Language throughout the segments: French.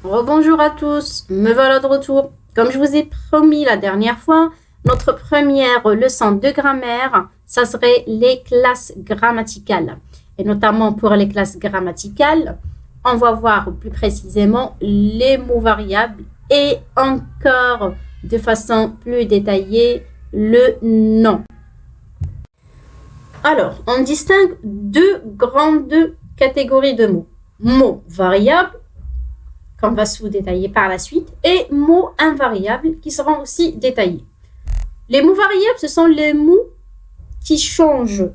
Rebonjour à tous, me voilà de retour. Comme je vous ai promis la dernière fois, notre première leçon de grammaire, ça serait les classes grammaticales. Et notamment pour les classes grammaticales, on va voir plus précisément les mots variables et encore de façon plus détaillée le nom. Alors, on distingue deux grandes catégories de mots. Mots variables, qu'on va se détailler par la suite, et mots invariables qui seront aussi détaillés. Les mots variables, ce sont les mots qui changent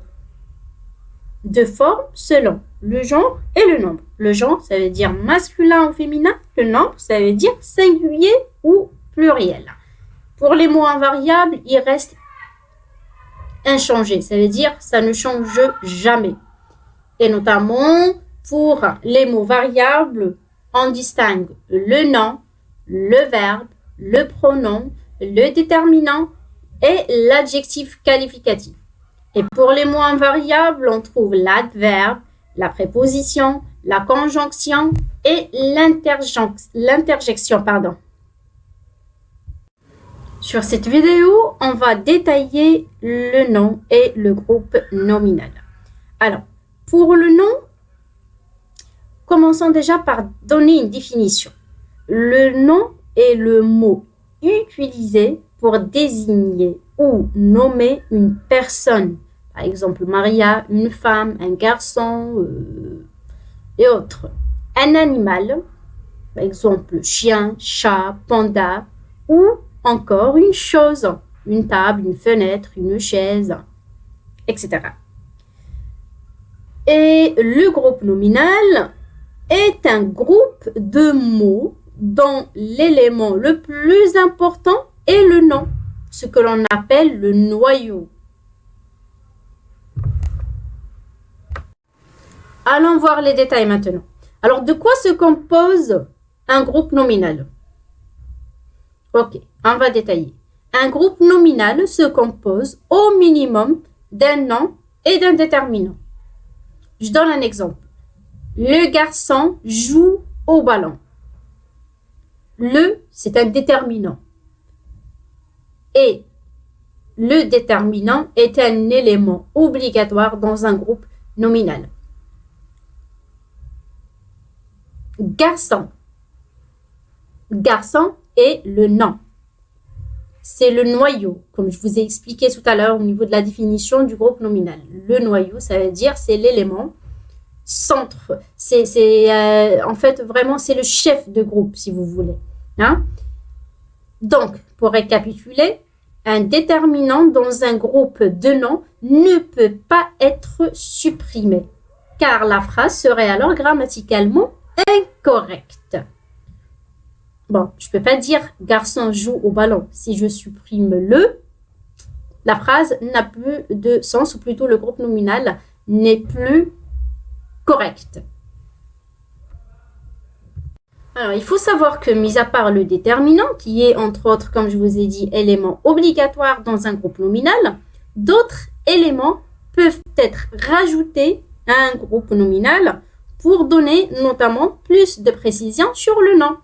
de forme selon le genre et le nombre. Le genre, ça veut dire masculin ou féminin. Le nombre, ça veut dire singulier ou pluriel. Pour les mots invariables, ils restent inchangés. Ça veut dire ça ne change jamais. Et notamment, pour les mots variables, on distingue le nom, le verbe, le pronom, le déterminant et l'adjectif qualificatif. Et pour les mots invariables, on trouve l'adverbe, la préposition, la conjonction et l'interjection. Sur cette vidéo, on va détailler le nom et le groupe nominal. Alors, pour le nom, commençons déjà par donner une définition. Le nom est le mot utilisé pour désigner ou nommer une personne. Par exemple, Maria, une femme, un garçon et autres. Un animal, par exemple, chien, chat, panda, ou encore une chose, une table, une fenêtre, une chaise, etc. Et le groupe nominal est un groupe de mots dont l'élément le plus important est le nom, ce que l'on appelle le noyau. Allons voir les détails maintenant. Alors, de quoi se compose un groupe nominal? Ok, on va détailler. Un groupe nominal se compose au minimum d'un nom et d'un déterminant. Je donne un exemple. Le garçon joue au ballon. Le, c'est un déterminant. Et le déterminant est un élément obligatoire dans un groupe nominal. Garçon. Garçon est le nom. C'est le noyau, comme je vous ai expliqué tout à l'heure au niveau de la définition du groupe nominal. Le noyau, ça veut dire c'est l'élément centre. En fait, vraiment, c'est le chef de groupe, si vous voulez. Hein? Donc, pour récapituler, un déterminant dans un groupe de noms ne peut pas être supprimé, car la phrase serait alors grammaticalement incorrecte. Bon, je ne peux pas dire « garçon joue au ballon ». Si je supprime le, la phrase n'a plus de sens, ou plutôt le groupe nominal n'est plus correct. Alors, il faut savoir que, mis à part le déterminant, qui est, entre autres, comme je vous ai dit, élément obligatoire dans un groupe nominal, d'autres éléments peuvent être rajoutés à un groupe nominal pour donner notamment plus de précision sur le nom.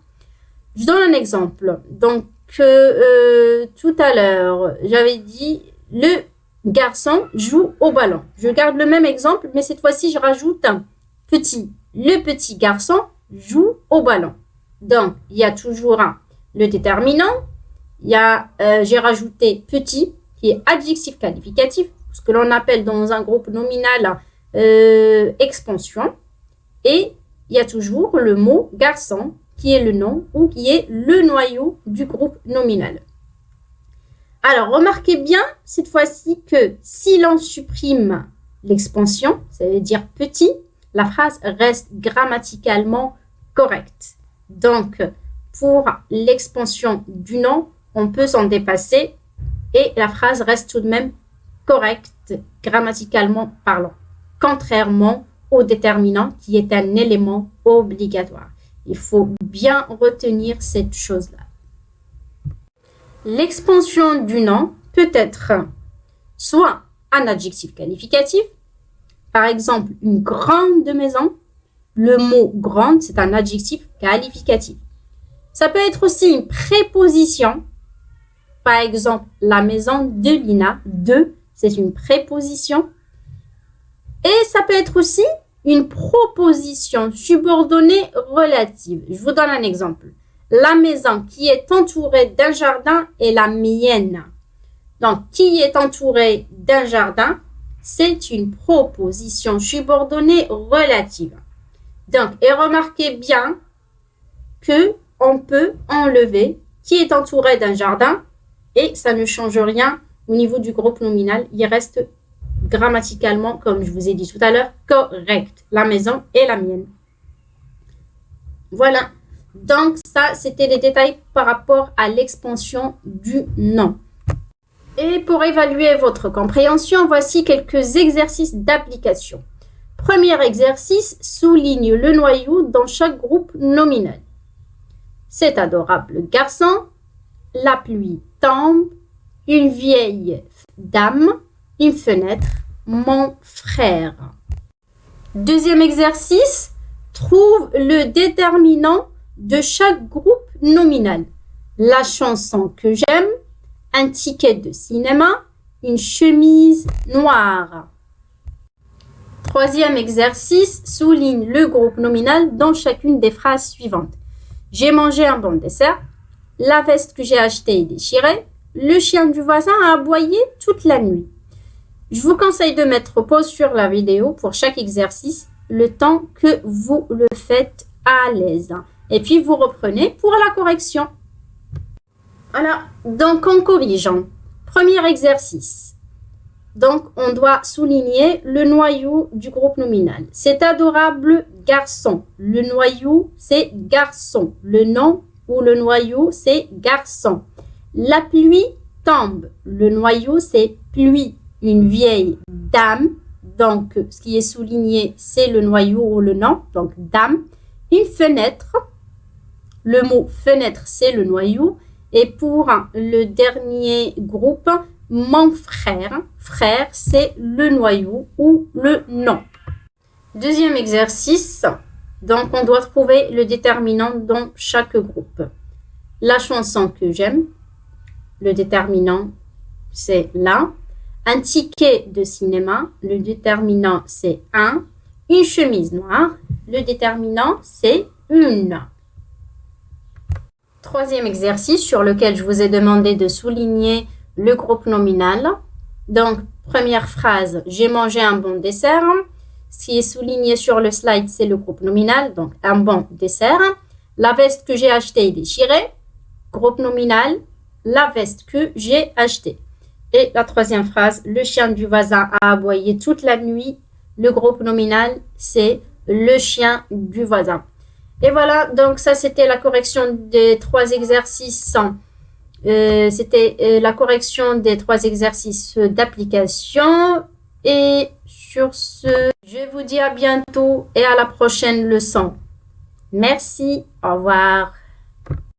Je donne un exemple. Donc, tout à l'heure, j'avais dit le garçon joue au ballon. Je garde le même exemple, mais cette fois-ci, je rajoute un petit. Le petit garçon joue au ballon. Donc, il y a toujours le déterminant. J'ai rajouté petit, qui est adjectif qualificatif, ce que l'on appelle dans un groupe nominal expansion. Et il y a toujours le mot garçon, qui est le nom ou qui est le noyau du groupe nominal. Alors, remarquez bien cette fois-ci que si l'on supprime l'expansion, ça veut dire petit, la phrase reste grammaticalement correcte. Donc, pour l'expansion du nom, on peut s'en dépasser et la phrase reste tout de même correcte grammaticalement parlant, contrairement au déterminant qui est un élément obligatoire. Il faut bien retenir cette chose-là. L'expansion du nom peut être soit un adjectif qualificatif, par exemple une grande maison. Le mot grande, c'est un adjectif qualificatif. Ça peut être aussi une préposition. Par exemple, la maison de Lina. De, c'est une préposition. Et ça peut être aussi une proposition subordonnée relative. Je vous donne un exemple. La maison qui est entourée d'un jardin est la mienne. Donc, qui est entouré d'un jardin, c'est une proposition subordonnée relative. Donc, et remarquez bien que on peut enlever qui est entouré d'un jardin et ça ne change rien au niveau du groupe nominal. Il reste grammaticalement, comme je vous ai dit tout à l'heure, correct. La maison est la mienne. Voilà. Donc, ça, c'était les détails par rapport à l'expansion du nom. Et pour évaluer votre compréhension, voici quelques exercices d'application. Premier exercice, souligne le noyau dans chaque groupe nominal. Cet adorable garçon, la pluie tombe, une vieille dame, une fenêtre, mon frère. Deuxième exercice, trouve le déterminant de chaque groupe nominal. La chanson que j'aime, un ticket de cinéma, une chemise noire. Troisième exercice, souligne le groupe nominal dans chacune des phrases suivantes. J'ai mangé un bon dessert, la veste que j'ai achetée est déchirée, le chien du voisin a aboyé toute la nuit. Je vous conseille de mettre pause sur la vidéo pour chaque exercice, le temps que vous le faites à l'aise. Et puis, vous reprenez pour la correction. Voilà, donc en corrigeant. Premier exercice. Donc, on doit souligner le noyau du groupe nominal. Cet adorable garçon. Le noyau, c'est garçon. Le nom ou le noyau, c'est garçon. La pluie tombe. Le noyau, c'est pluie. Une vieille dame. Donc, ce qui est souligné, c'est le noyau ou le nom. Donc, dame. Une fenêtre. Le mot fenêtre, c'est le noyau. Et pour le dernier groupe, mon frère. Frère, c'est le noyau ou le nom. Deuxième exercice. Donc, on doit trouver le déterminant dans chaque groupe. La chanson que j'aime. Le déterminant, c'est la. Un ticket de cinéma. Le déterminant, c'est un. Une chemise noire. Le déterminant, c'est une. Troisième exercice sur lequel je vous ai demandé de souligner le groupe nominal. Donc, première phrase, j'ai mangé un bon dessert. Ce qui est souligné sur le slide, c'est le groupe nominal, donc un bon dessert. La veste que j'ai achetée est déchirée. Groupe nominal, la veste que j'ai achetée. Et la troisième phrase, le chien du voisin a aboyé toute la nuit. Le groupe nominal, c'est le chien du voisin. Et voilà, donc ça c'était la correction des trois exercices. C'était la correction des trois exercices d'application. Et sur ce, je vous dis à bientôt et à la prochaine leçon. Merci, au revoir.